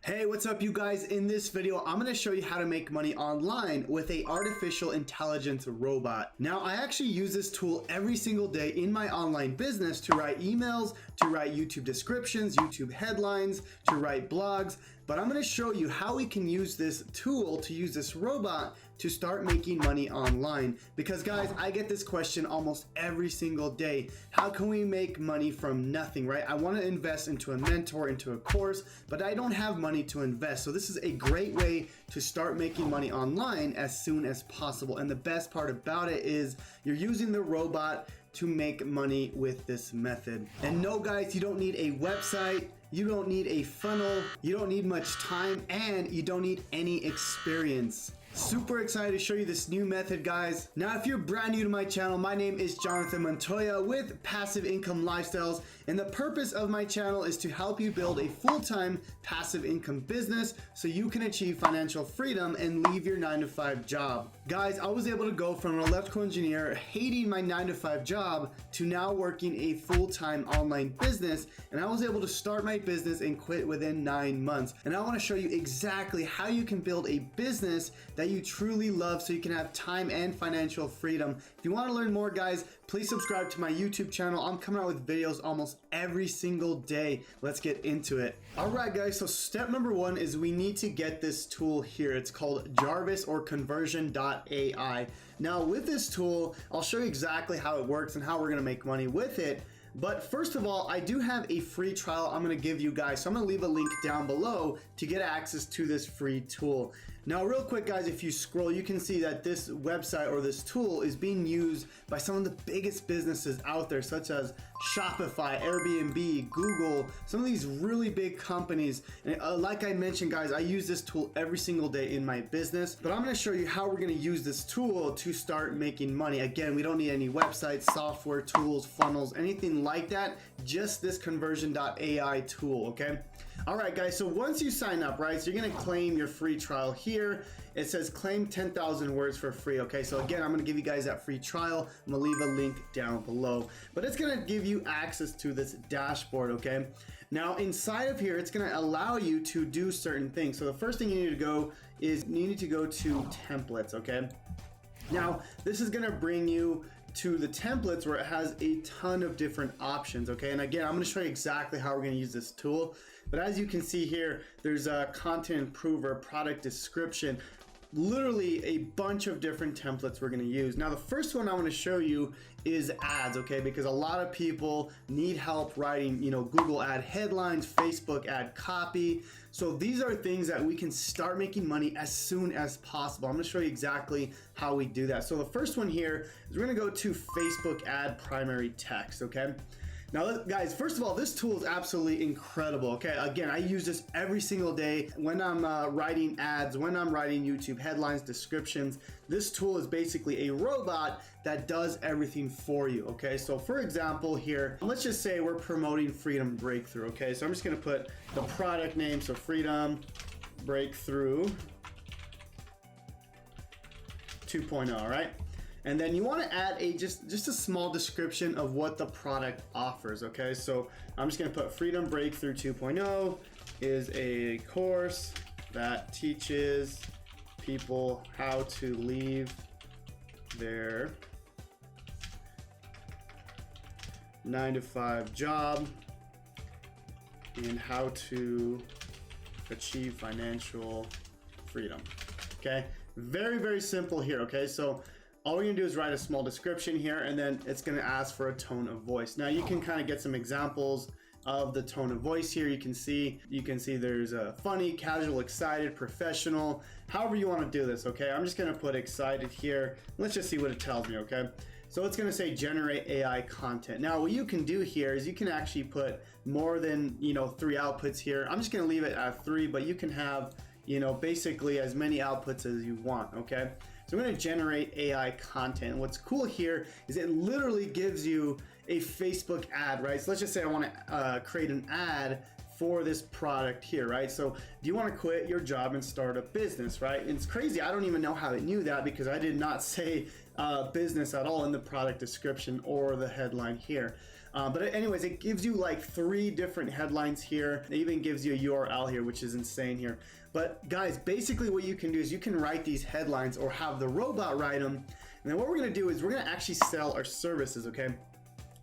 Hey, what's up you guys? In this video, I'm going to show you how to make money online with a artificial intelligence robot. Now, I actually use this tool every single day in my online business to write emails, to write YouTube descriptions, YouTube headlines, to write blogs, but I'm going to show you how we can use this tool, to use this robot to start making money online. Because guys, I get this question almost every single day. How can we make money from nothing, right? I want to invest into a mentor, into a course, but I don't have money to invest. So this is a great way to start making money online as soon as possible. And the best part about it is you're using the robot to make money with this method. And no guys, you don't need a website, you don't need a funnel, you don't need much time, and you don't need any experience. Super excited to show you this new method, guys. Now, if you're brand new to my channel, my name is Jonathan Montoya with Passive Income Lifestyles, and the purpose of my channel is to help you build a full-time passive income business so you can achieve financial freedom and leave your 9-to-5 job. Guys, I was able to go from an electrical engineer hating my 9-to-5 job to now working a full-time online business, and I was able to start my business and quit within 9 months. And I want to show you exactly how you can build a business that you truly love so you can have time and financial freedom. If you want to learn more, guys, please subscribe to my YouTube channel. I'm coming out with videos almost every single day. Let's get into it. All right, guys, so step number one is we need to get this tool here. It's called Jarvis or Conversion.ai. Now, with this tool, I'll show you exactly how it works and how we're going to make money with it. But first of all, I do have a free trial I'm going to give you guys. So I'm going to leave a link down below to get access to this free tool. Now, real quick, guys, if you scroll, you can see that this website or this tool is being used by some of the biggest businesses out there, such as Shopify, Airbnb, Google, some of these really big companies. And like I mentioned, guys, I use this tool every single day in my business, but I'm going to show you how we're going to use this tool to start making money. Again, we don't need any websites, software, tools, funnels, anything like that, just this Conversion.ai tool, okay? All right, guys, so once you sign up, right, so you're going to claim your free trial here. It says claim 10,000 words for free, okay? So again, I'm going to give you guys that free trial. I'm going to leave a link down below, but it's going to give you access to this dashboard, okay? Now, inside of here, it's going to allow you to do certain things. So the first thing you need to go is you need to go to templates, okay? Now, this is going to bring you to the templates where it has a ton of different options, okay? And again, I'm going to show you exactly how we're going to use this tool. But as you can see here, there's a content improver, product description, literally a bunch of different templates we're going to use. Now, the first one I want to show you is ads, okay? Because a lot of people need help writing, Google ad headlines, Facebook ad copy. So these are things that we can start making money as soon as possible. I'm going to show you exactly how we do that. So the first one here is we're going to go to Facebook ad primary text, okay? Now, guys, first of all, this tool is absolutely incredible, okay? Again, I use this every single day when I'm writing ads, when I'm writing YouTube headlines, descriptions. This tool is basically a robot that does everything for you, okay? So for example here, let's just say we're promoting Freedom Breakthrough, okay? So I'm just gonna put the product name, so Freedom Breakthrough 2.0, all right? And then you want to add just a small description of what the product offers, okay? So I'm just going to put Freedom Breakthrough 2.0 is a course that teaches people how to leave their 9-to-5 job and how to achieve financial freedom, okay? Very, very simple here, okay? So all we're gonna do is write a small description here, and then it's gonna ask for a tone of voice. Now you can kind of get some examples of the tone of voice here. You can see there's a funny, casual, excited, professional, however you want to do this, okay? I'm just gonna put excited here. Let's just see what it tells me, okay? So it's gonna say generate AI content. Now what you can do here is you can actually put more than 3 outputs here. I'm just gonna leave it at 3, but you can have basically as many outputs as you want, okay? So we're going to generate AI content. What's cool here is it literally gives you a Facebook ad, right? So let's just say I want to create an ad for this product here, right? So do you want to quit your job and start a business, right? And it's crazy. I don't even know how it knew that because I did not say business at all in the product description or the headline here. But anyways, it gives you like 3 different headlines here. It even gives you a URL here, which is insane here. But guys, basically what you can do is you can write these headlines or have the robot write them. And then what we're gonna do is we're gonna actually sell our services, okay?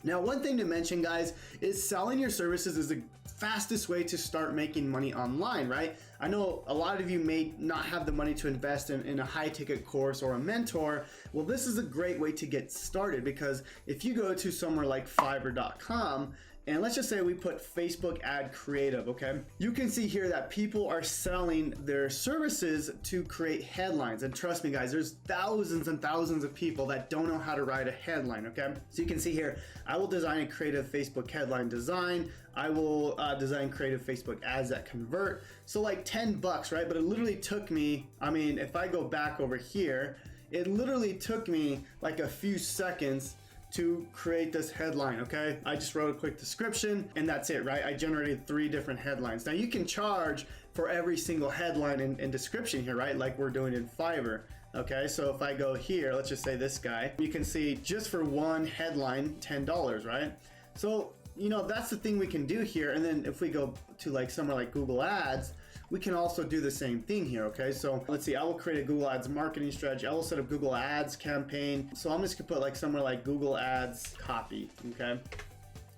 Now, one thing to mention, guys, is selling your services is the fastest way to start making money online, right? I know a lot of you may not have the money to invest in a high ticket course or a mentor. Well, this is a great way to get started, because if you go to somewhere like Fiverr.com, and let's just say we put Facebook ad creative, okay? You can see here that people are selling their services to create headlines. And trust me, guys, there's thousands and thousands of people that don't know how to write a headline, okay? So you can see here, I will design a creative Facebook headline design. I will design creative Facebook ads that convert. So like 10 bucks, right? But it literally took me, I mean, if I go back over here, it literally took me like a few seconds to create this headline, okay? I just wrote a quick description and that's it, right? I generated 3 different headlines. Now you can charge for every single headline and description here, right? Like we're doing in Fiverr, okay? So if I go here, let's just say this guy, you can see just for one headline, $10, right? So, you know, that's the thing we can do here. And then if we go to like somewhere like Google Ads, we can also do the same thing here, okay? So let's see, I will create a Google Ads marketing strategy. I will set up Google Ads campaign. So I'm just gonna put like somewhere like Google Ads copy, okay?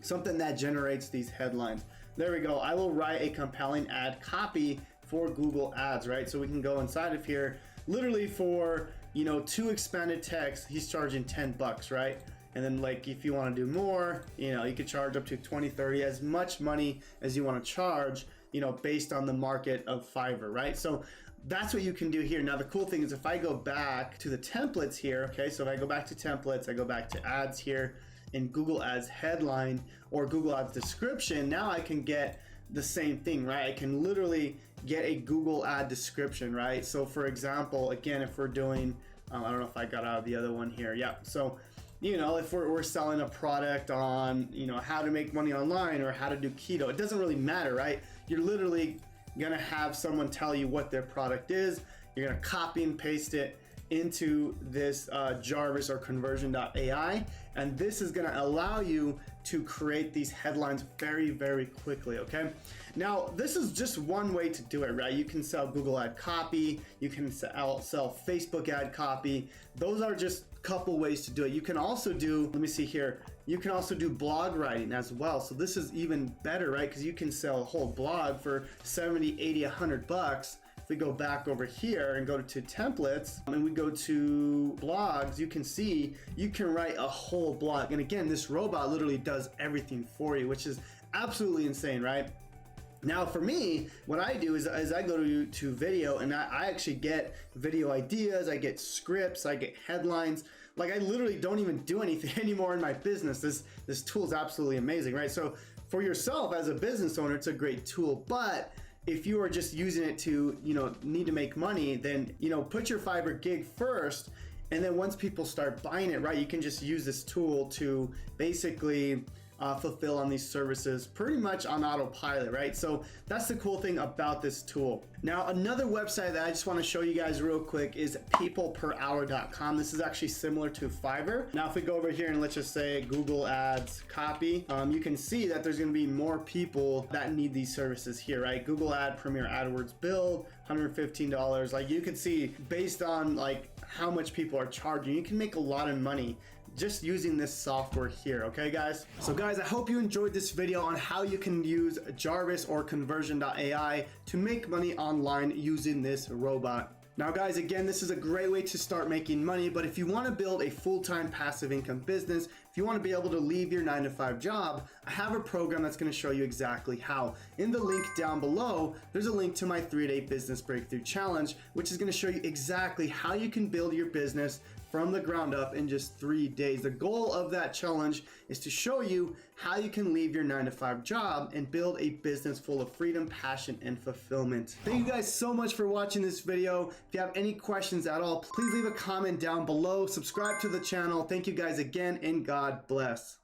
Something that generates these headlines. There we go. I will write a compelling ad copy for Google Ads, right? So we can go inside of here, literally for, you know, 2 expanded text, he's charging 10 bucks, right? And then like if you want to do more, you know, you could charge up to 20, 30, as much money as you want to charge, you know, based on the market of Fiverr, right? So that's what you can do here. Now the cool thing is if I go back to the templates here, okay, so if I go back to templates, I go back to ads here in Google Ads headline or Google Ads description, now I can get the same thing, right? I can literally get a Google ad description, right? So for example, again, if we're doing, I don't know if I got out of the other one here. Yeah, so you know, if we're selling a product on, you know, how to make money online or how to do keto, it doesn't really matter, right? You're literally gonna have someone tell you what their product is. You're gonna copy and paste it into this Jarvis or Conversion.ai, and this is gonna allow you to create these headlines very, very quickly, okay? Now, this is just one way to do it, right? You can sell Google ad copy, you can sell Facebook ad copy. Those are just a couple ways to do it. You can also do, let me see here, you can also do blog writing as well. So this is even better, right? Because you can sell a whole blog for 70, 80, 100 bucks. If we go back over here and go to templates and we go to blogs, you can see you can write a whole blog. And again, this robot literally does everything for you, which is absolutely insane, right? Now for me, what I do is I go to video and I actually get video ideas, I get scripts, I get headlines. Like I literally don't even do anything anymore in my business. This tool is absolutely amazing, right? So for yourself as a business owner, it's a great tool, but if you are just using it to, you know, need to make money, then, you know, put your Fiverr gig first. And then once people start buying it, right, you can just use this tool to basically fulfill on these services pretty much on autopilot, right? So that's the cool thing about this tool. Now, another website that I just want to show you guys real quick is peopleperhour.com. This is actually similar to Fiverr. Now, if we go over here and let's just say Google Ads copy, you can see that there's going to be more people that need these services here, right? Google Ad Premier AdWords build, $115. Like you can see based on like how much people are charging, you can make a lot of money just using this software here, okay guys? So guys, I hope you enjoyed this video on how you can use Jarvis or Conversion.ai to make money online using this robot. Now guys, again, this is a great way to start making money, but if you want to build a full-time passive income business, if you want to be able to leave your 9-to-5 job, I have a program that's going to show you exactly how. In the link down below, there's a link to my 3-day business breakthrough challenge, which is going to show you exactly how you can build your business from the ground up in just 3 days. The goal of that challenge is to show you how you can leave your 9-to-5 job and build a business full of freedom, passion, and fulfillment. Thank you guys so much for watching this video. If you have any questions at all, please leave a comment down below. Subscribe to the channel. Thank you guys again, and God bless.